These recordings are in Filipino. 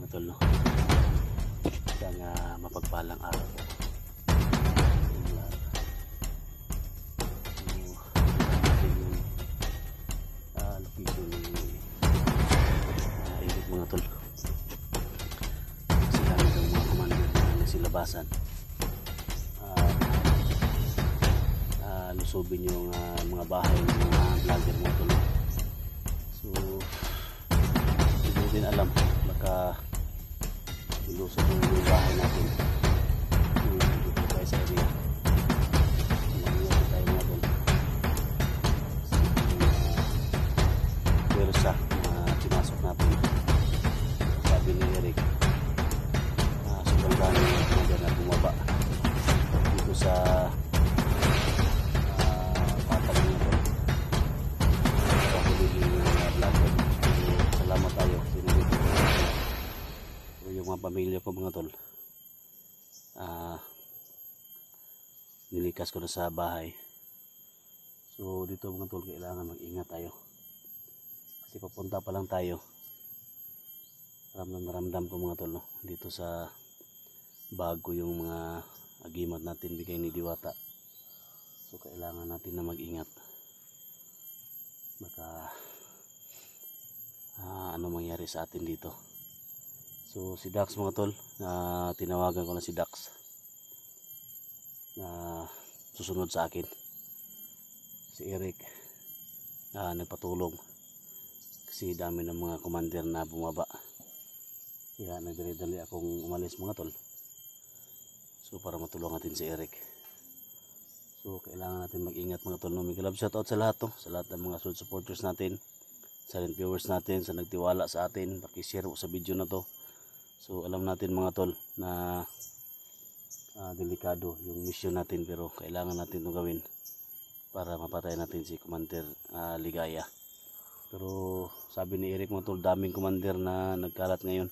tol, no? Isang mapagpalang araw po. Location ni Eric mga tol. Kasi kami daw mga commander na nasilabasan. Lusubin yung mga bahay ng mga vlogger mga tol. So hindi din alam baka ilusog yung bahay natin dito tayo sa area. Nangyayari tayo mga tol pero sa pinasok natin. Sabi ni Eric sobrang dami na bumaba dito sa salamat tayo yung mga pamilya ko mga tol. Nilikas ko na sa bahay. So dito mga tol kailangan mag-ingat tayo kasi papunta pa lang tayo. Ramdam ko mga tol, no? Dito sa bago yung mga agimat natin bigay ni Diwata. So kailangan natin na mag-ingat baka ano mangyari sa atin dito. So si Dax mga tol, tinawagan ko na si Dax na susunod sa akin. Si Eric nagpatulong kasi dami ng mga commander na bumaba, kaya nagdali-dali akong umalis mga tol. So para matulungan natin si Eric. So kailangan natin mag-ingat mga tol, no? May love shoutout sa lahat, no? Sa lahat ng mga supporters natin, silent viewers natin, sa nagtiwala sa atin, paki-share sa video na to. So alam natin mga tol na delikado yung mission natin, pero kailangan natin itong gawin para mapatay natin si Commander Ligaya. Pero sabi ni Eric mga tol, daming commander na nagkalat ngayon,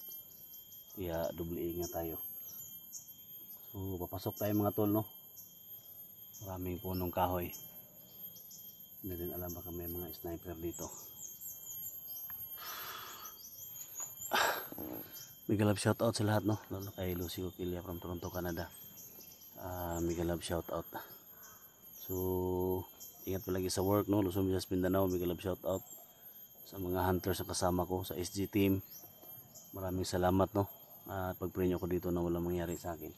kaya doble ingat tayo. So papasok tayo mga tol, no? Maraming punong kahoy, hindi rin alam baka may mga sniper dito. Mega love shoutout sa lahat, no? Lalo kay Lucy Opilia from Toronto, Canada. Mega love shoutout. So ingat palagi sa work, no? Luzon, Visayas, Mindanao. Mega love shoutout sa mga hunters na kasama ko sa SG team. Maraming salamat, no? Pag-pray nyo ko dito na walang mangyari sa akin.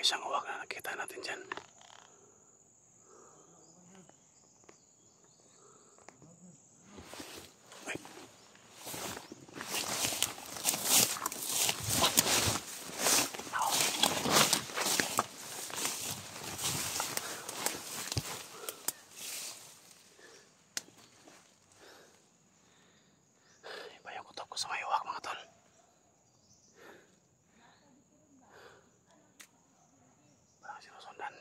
Isang uwak na nakita natin dyan. Ay. Iba yung kutob ko sa may uwak mga tol. Sinusundan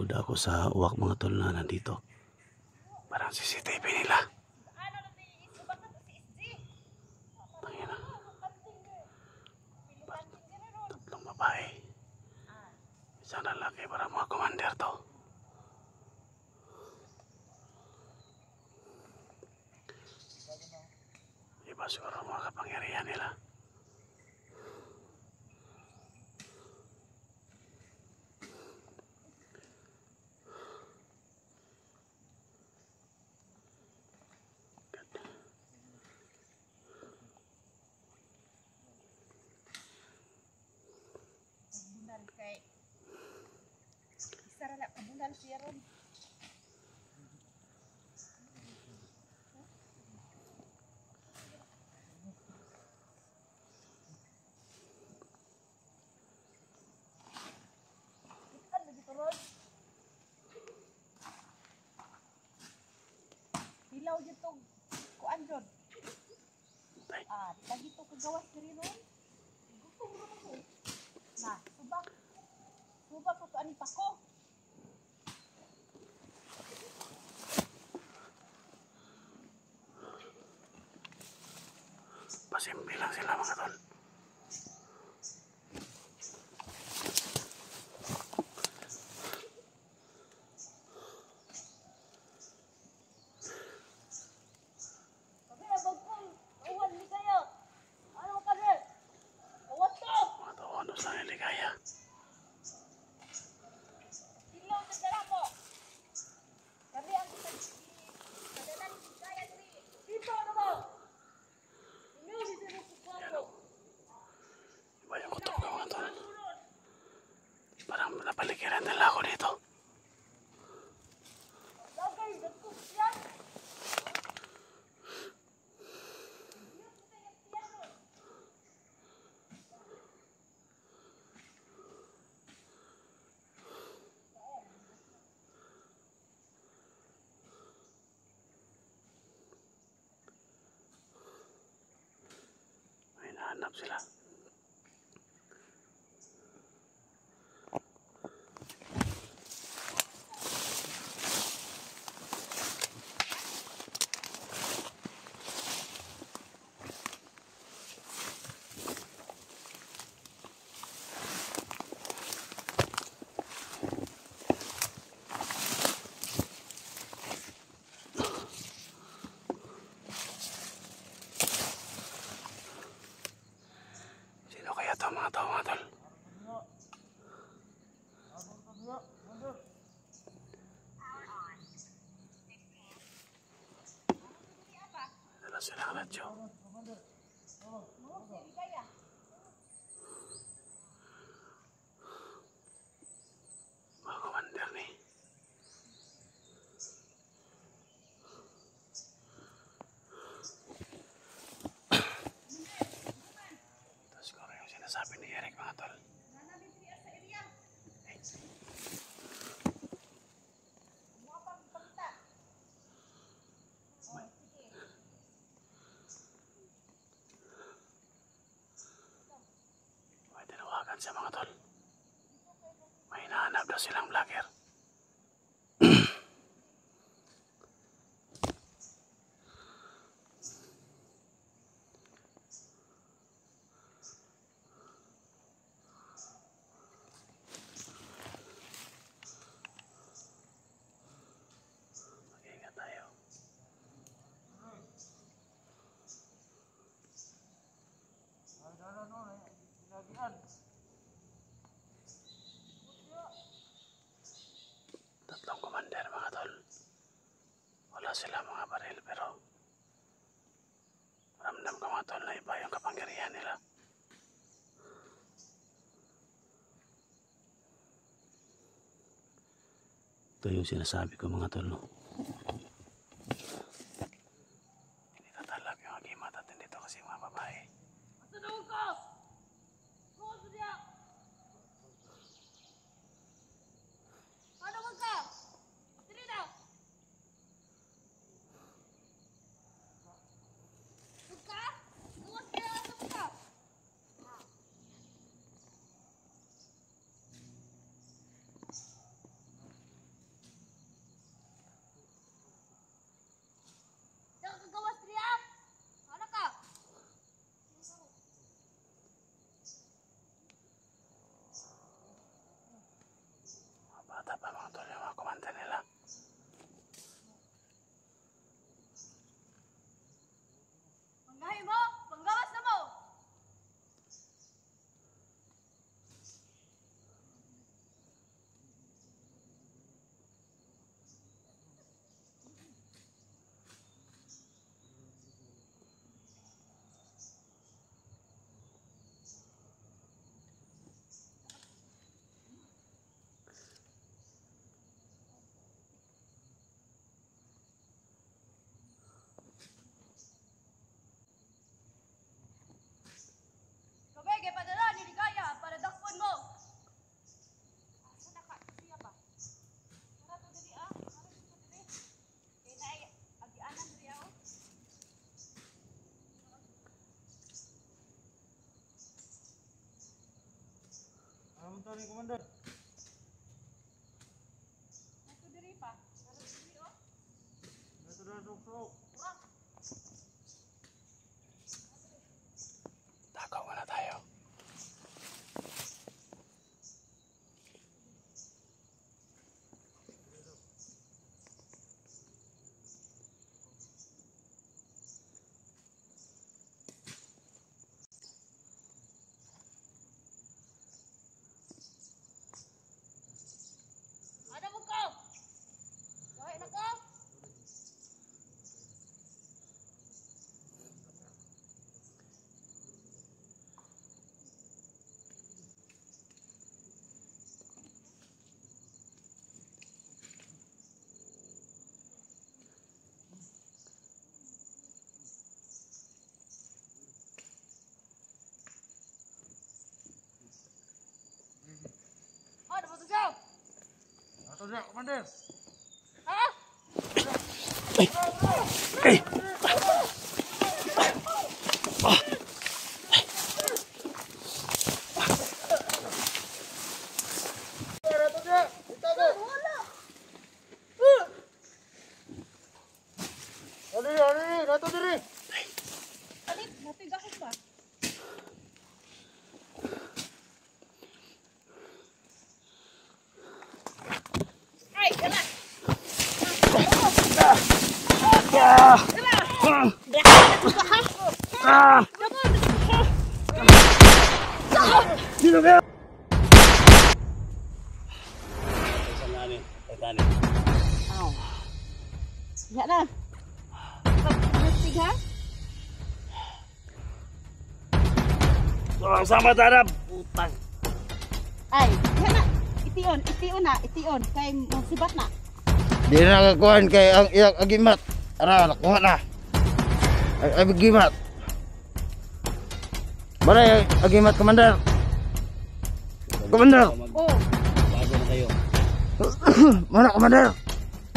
duda ako sa uwak mga tol na nandito. Parang CCTV nila. Tangina. Tatlong babae. Isang lalaki, parang mga commander to. Iba siguro mga kapangyarihan nila. Kay isa ra na kabulan siya ron. Ikan lagi turun. Hilaw dito kuan jud. Lagi to kagawas diri ron. Gusto mo ko. Nah, subak. Subak ko to ani pako. Pasimple lang sila mga tol. Sabi abag ko, uwan ni kayo. Ano ka rin? Awat to. Mga tawanos na niligaya. Hilaw sa dala mo. Sabi ang kadalan kaya diri. Dito ano mo? Inyo dito sa ko. Iba yung kutob ko mga tol. Parang napaligiran nila ako dito. Lagay dito yan. May nahanap sila. Sino kaya to mga tao mga tol? Dala silang radyo. Mga commander ni. Tapos siguro yung sinasabi ni Eric mga tol. May tinawagan siya mga tol. May hinahanap daw silang vlogger. Mag-ingat tayo. Tatlong commander mga tol. Wala sila mga baril pero ramdam ko mga tol na iba yung kapangyarihan nila. Ito yung sinasabi ko mga tol, no? Hindi tatalab yung agimat at dito kasi mga babae. Sunod ko. Sunod niya. Ano ka? Dili na. Suka? Suwas kaya suka. Nato diri pa. Nato diri oh. Takaw muna tayo. Ada mo ko. Dawai na ko. Ada mo to siya. Ha? Alit, natigakot ba? Ay, dala. Dito kayo! Isang ani, Titanic. Ya na. Nastig ha? Sama tarap! Putang! Ay, ya na. Itiyon na, itiyon. Kay magsibat na. Di na nakakuhan kay ang iyang agimat. Ara, nakuha na. Ay agimat. Baray, agimat, Commander. Commander! Oo. Bago na kayo. Mana, Commander?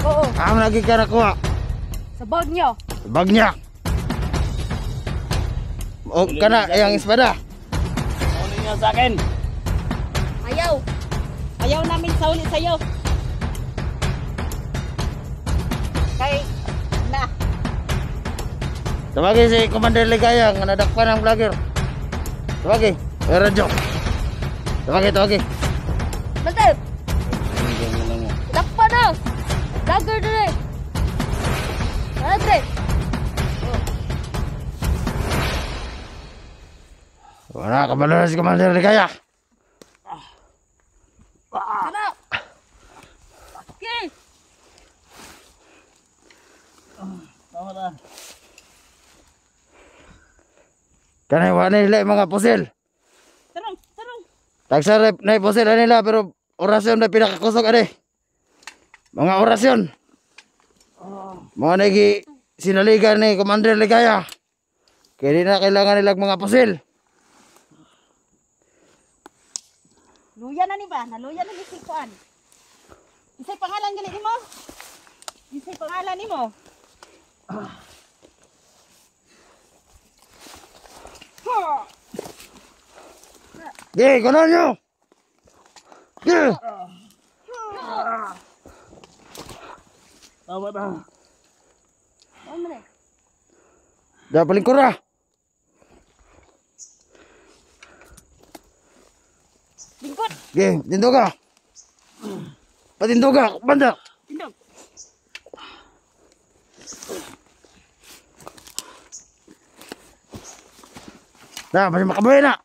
Oo. Amo lagi ka nakuha. Sa bag nyo. Bag niya. O, kana, iyang espada. Kunin niyo sa akin! Ayaw. Ayaw namin sauli sa'yo. Kay, na. Tawagin si Commander Ligaya, nga nadakpan ang vlogger. Tawagin, radyo. Tawagin. Mantap. Hindi mo lang mo. Dakpa na. Dagger na rin. Mantap. Wala, kabalo si Commander Ligaya. Sana. Okay. Tama na. Kanay, wala nila yung mga pusil. Tarong. Tagsarap na yung pusil nila, pero orasyon na pinakakusok ade. Mga orasyon. Mga nagi sinaligan ni Commander Ligaya. Kaya di na kailangan nilang mga pusil. Luya na ni ba? Naluya na ni si Kuan. Isa'y pangalan gali nimo? Isa'y pangalan nimo? Ge, kunan nyo! Ge! Tama na. Ano mo na? Da palingkura. Lingkod. Ge, tinduga. Patinduga, banda. Tindog. Da, masih makabuhay na.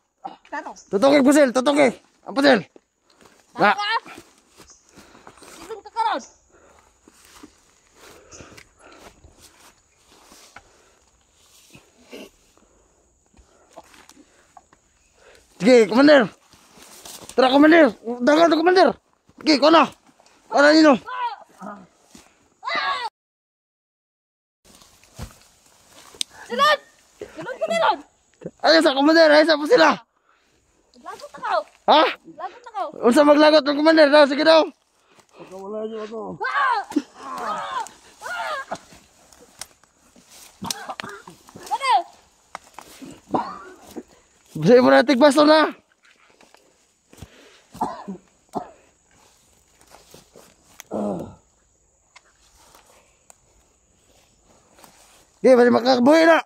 Tato. Tutuki pusil, tutuki. Ang pusil. Da. Tato ka. Silong ka karon. Sige, Commander. Tara, Commander. Dagan to, Commander. Sige, kono. Kono nino. Silong! Silong ka meron! Ayos sa Commander, ayos sa pusila. Lagot na kao! Ha? Lagot na kao! Unsa maglagot ng Commander daw, sige daw. Pagkawala niyo ako. Ano? Bisa mo na tigbaso na. Sige, basi makakabuhi na.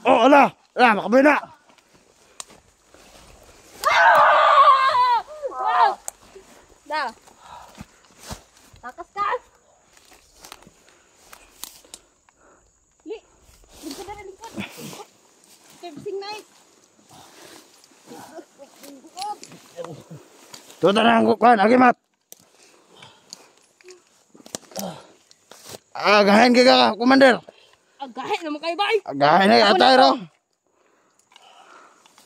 Oh, ala. Ala, makabuhi na. Na. Takas ka. Lingkod na lingkod. Kebsing night. Tuto na ang kukuhan, agimat. Agahin ka, Commander. Agahin naman kayo, bay. Agahin na atay ro.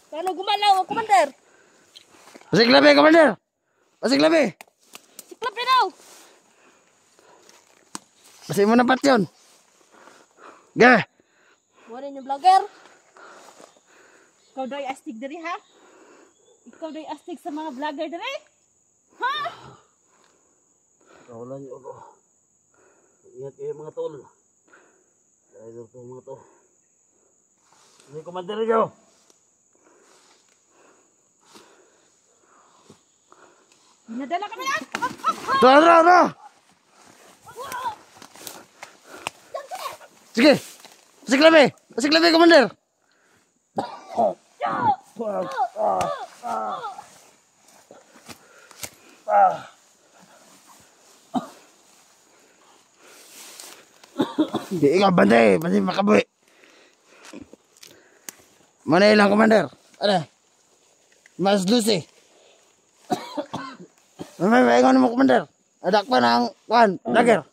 Paano gumalaw, Commander? Pasig labi, Commander. Pasig labi. Siklap na daw. Pasig mo na pat yun. Ge. Muna yung vlogger. Ikaw daw ay astig dari, ha? Ikaw daw ay astig sa mga vlogger dari? Ha? Kawalan niyo ako. Ingat kayo mga tol. Dahil ito mga to. Hindi Commander niyo. Dinadala kami yan. Tara. Sige. Pasig labi, Commander. Hindi ikaw bantay, pasti makabuhi. Mana ilang, Commander? Ada. Mas Lucy. May ingon mo, Commander. Ada pa ng kuan, lager.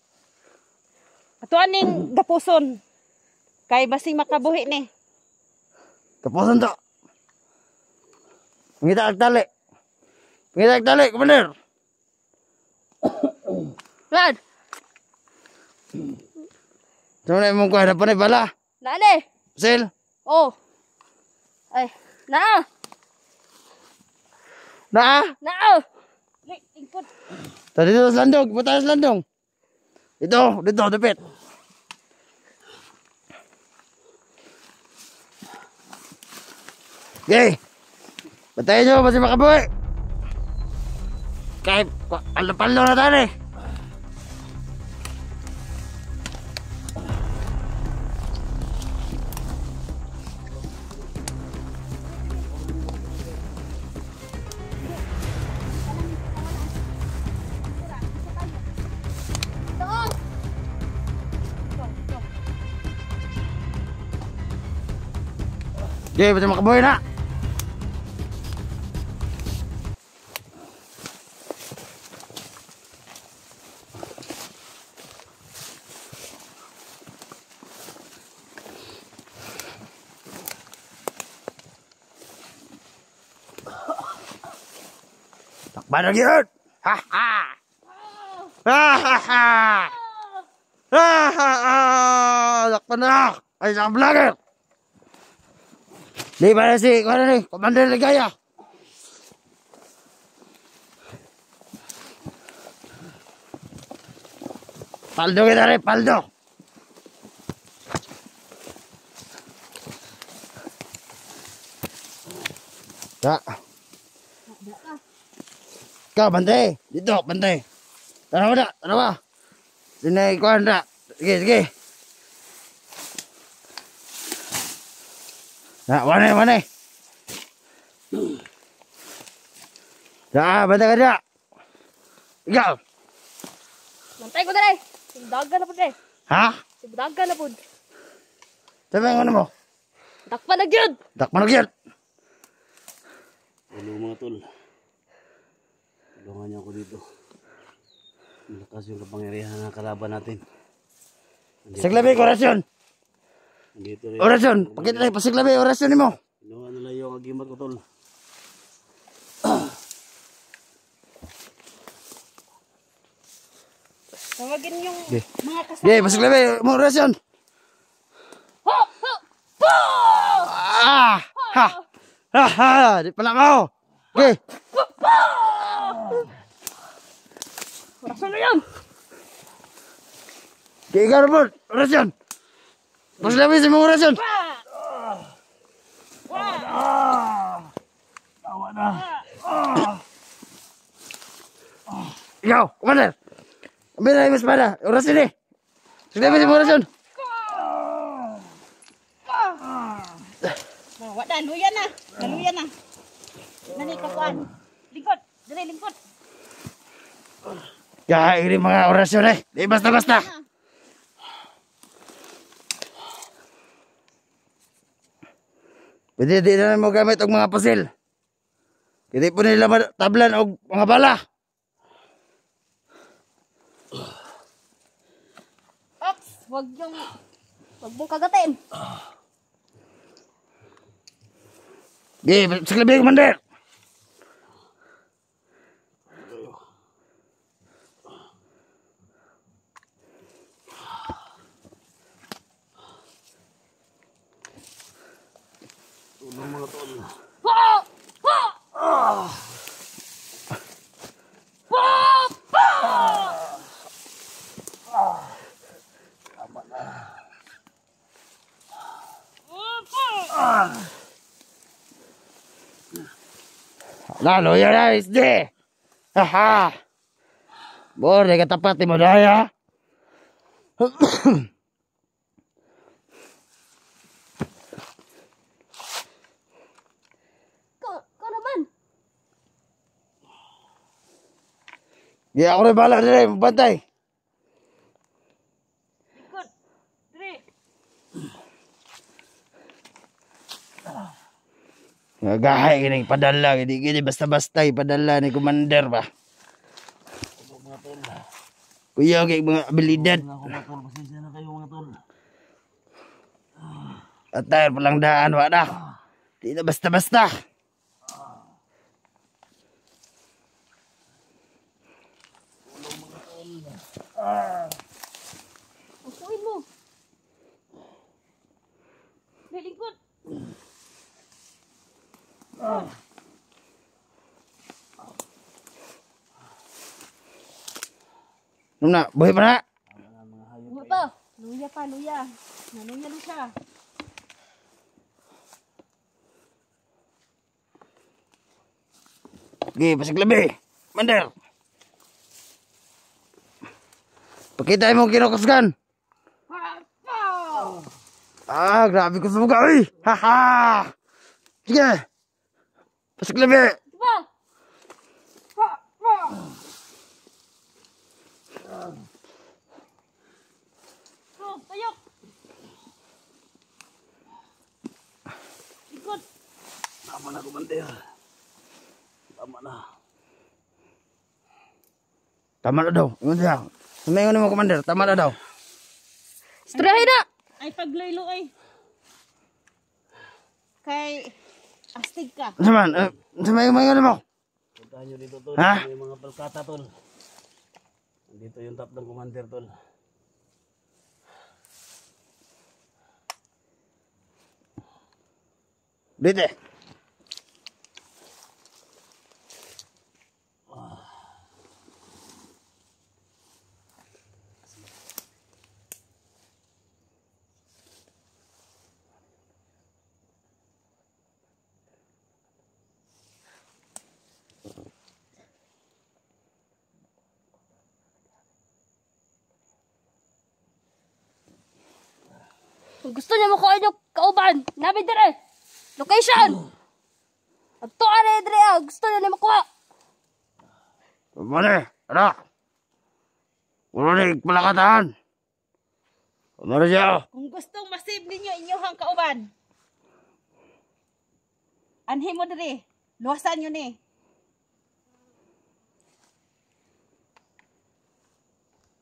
Atuan ning gapuson. Kay basing makabuhi ni. Kapusan to. Pangita agtali, Commander. Lad, Saan na imong kuan, apa ni bala? nani? Sil. Oh. Ay, na. Na. Lingkod. Tadi dito sa landong, buta sa landong. Dito, dapit. Okay. Batayin nyo, masih makabuhi. Kahit, palo na tayo eh. Okay, masih makabuhi na. Takban lagi yun! Ha ha! Ha ha ha! Ha ha ha! Takban na! Ay, isang vlogger! Di ba na si, Commander Ligaya? Paldo kita rin, paldo! Ya. Kau bantay. Dito, bantay. Tanawa. Sini kuan dak. Sige. Nah, mana? Dah, bantay ka dak. Ikaw. Mantay ko dali. Sigdagan na po dali. Ha? Sigdagan na po. Sabi ang ano mo? Dakpan na gyud. Dakman nagyan. Hello mga tol. Tulungan niyo ako dito. Malakas yung kapangyarihan ng kalaban natin. Siglabi, orasyon. Nandito rin. Orasyon. Pakita tayo, pasiglabi, orasyon mo. Kinuha nila yung agimat ko tol. Tawagin yung mga kasama. Okay, pasiglabi, mo orasyon. Ho! Ha! Di pala mo. Okay. Orasyon na yan. Okay, ikaw Robert, orasyon. Pasiglabi sa mga orasyon. Ikaw, Commander. Ambil na yung espada. Orasyon eh. Pasiglabi sa mga orasyon. Kuan. Lingkod. Dali, lingkod. Kaya ini mga orasyon eh. Di basta-basta. Pwede di na mo gamit og mga pusil. Pwede po nila tablan og mga bala. Ops, wag mong kagatin. Gi, saklabi Commander. Tulong mga tol. Ha! Ha! Pa! Pa! Lalo yan na, isdi. Haha. Bore, katapat mo daya. Ko naman. Di ako rin bala dali, mabantay. Lingkod. Dali. Nagahay gini padala, gini basta-basta padala ni Commander ba. Kuya kay mga abilidad. Mga tol, pasensya na kayo mga tol. At tayo palang daan wala. Di na basta-basta. Upuin mo. Dali, lingkod. Nung na, buhay pa na. Buhay pa. Luya pa, luya. Naluya na siya. Gi, pasiglabi. Commander. Pakita mo kinukusgan. Ah, grabe ko sumuga, uy. Haha. Sige. Pasiglabi. Diba? Ha! Ha! Oh, payok. Lingkod. Tama na, Commander. Tama na. Tama na daw. Ingon siya. Sumayon mo, Commander. Tama na daw. Istrahin na! Ay, paglaylo ay. Kay, astig ka. Saman, sumayon mo. Puntahan nyo dito tol. Ha? May mga palkata tol. Dito yung top ng Commander tol. Dito. Kung gusto niya makuha niyo kauban, namin dire. Location! Agtuan na dire, gusto niya na makuha. Mane, ano? Wala na palakataan. Ano siya? Kung gustong masave ninyo inyong kauban, anhin mo dire. Luwasan nyo ni.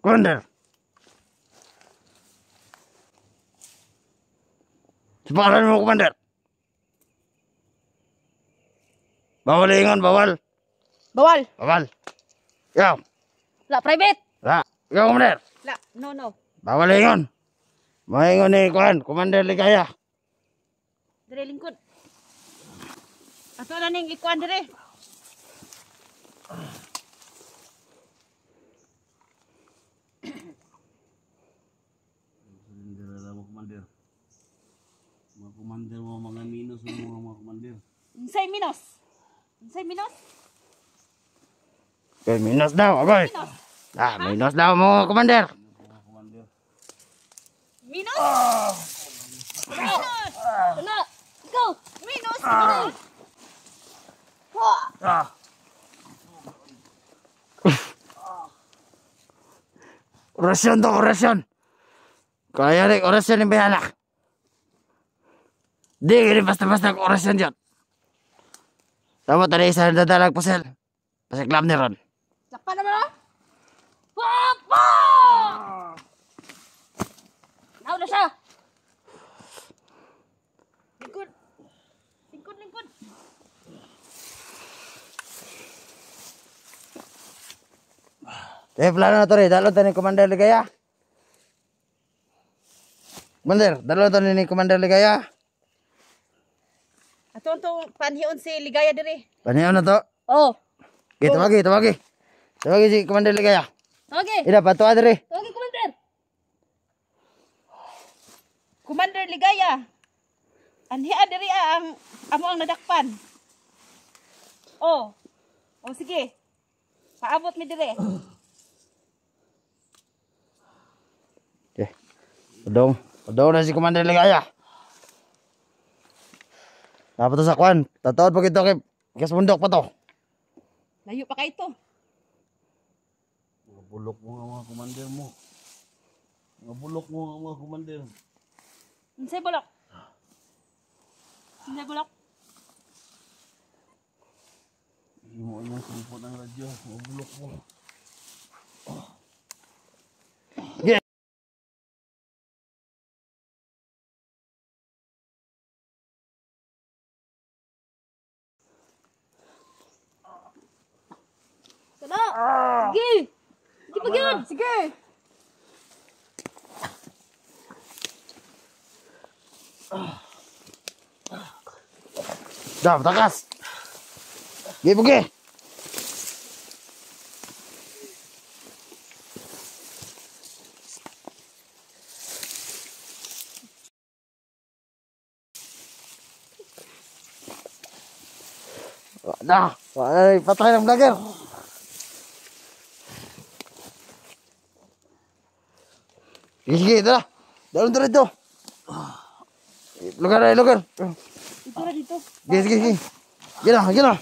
Commander. Siparan mo, Commander. Bawal ingon, bawal. Bawal. Bawal. Ikaw. La, private. La. Ikaw, Commander. La, no. Bawal ingon. Maingon ni Kuhan, Commander Ligaya. Dire lingkod. Ato na ning ikuan dire. Surrender na mo, Commander. Mga Commander mo, mga minus mo mga Commander. Unsay minos? Unsay minos? Okay, minus daw, agoy. Minos. Ah, minus daw mo, Commander. Mga Commander. Minos? Minos! Wala! Ikaw! Minos! Minos! Ha! Orasyon to, orasyon. Kaya rin, orasyon yung bahala. Di, gini basta-basta orasyon dyan. Tama, tali isa na dadalag po sel. Pasiklam ni Ron. Sapa naman ah. Papa! Nauna na siya. Lingkod. Lingkod, lingkod. Plano na to rin. Dalo to ni Commander Ligaya. Commander, dalo to ni Commander Ligaya. Ato panhion si Ligaya diri. Paniyaw na to. Oh. Okay, tawagi, tawagi. Tawagi si Commander Ligaya. Okay. Ida, patuwa diri. Okay, Commander. Commander Ligaya. Anhian diri ang amo ang nadakpan. Oh. Oh sige. Paabot mi diri. Okay. Padong na si Commander Ligaya. Dapat to sa kwan. Tataod pa kito kay Kasbundok pa to. Layo pa kay ito. Mga bulok mo nga mga commander mo. Mga bulok mo nga mga commander. Unsay bulok? Unsay bulok? Hindi mo yung sumpot ng radyo. Mga bulok mo. Sana. Sige. Sige pa gyud. Sige. Dah, takas. Gi pergi. Dah, patay ng vlogger. Sige, ito na. Dalon to rito. Lugar na, lugar. Dito na dito. Sige, sige, sige. Gila, gila.